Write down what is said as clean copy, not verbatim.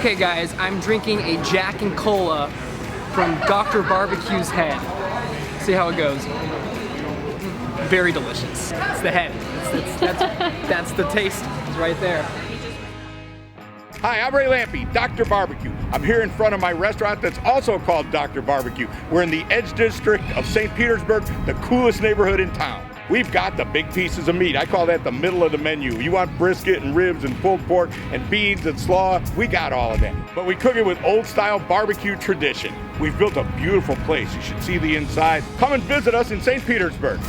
Okay guys, I'm drinking a Jack and Cola from Dr. Barbecue's head. See how it goes. Very delicious. It's the head. That's the taste. It's right there. Hi, I'm Ray Lampe, Dr. Barbecue. I'm here in front of my restaurant that's also called Dr. Barbecue. We're in the Edge District of St. Petersburg, the coolest neighborhood in town. We've got the big pieces of meat. I call that the middle of the menu. You want brisket and ribs and pulled pork and beans and slaw, we got all of that. But we cook it with old style barbecue tradition. We've built a beautiful place. You should see the inside. Come and visit us in St. Petersburg.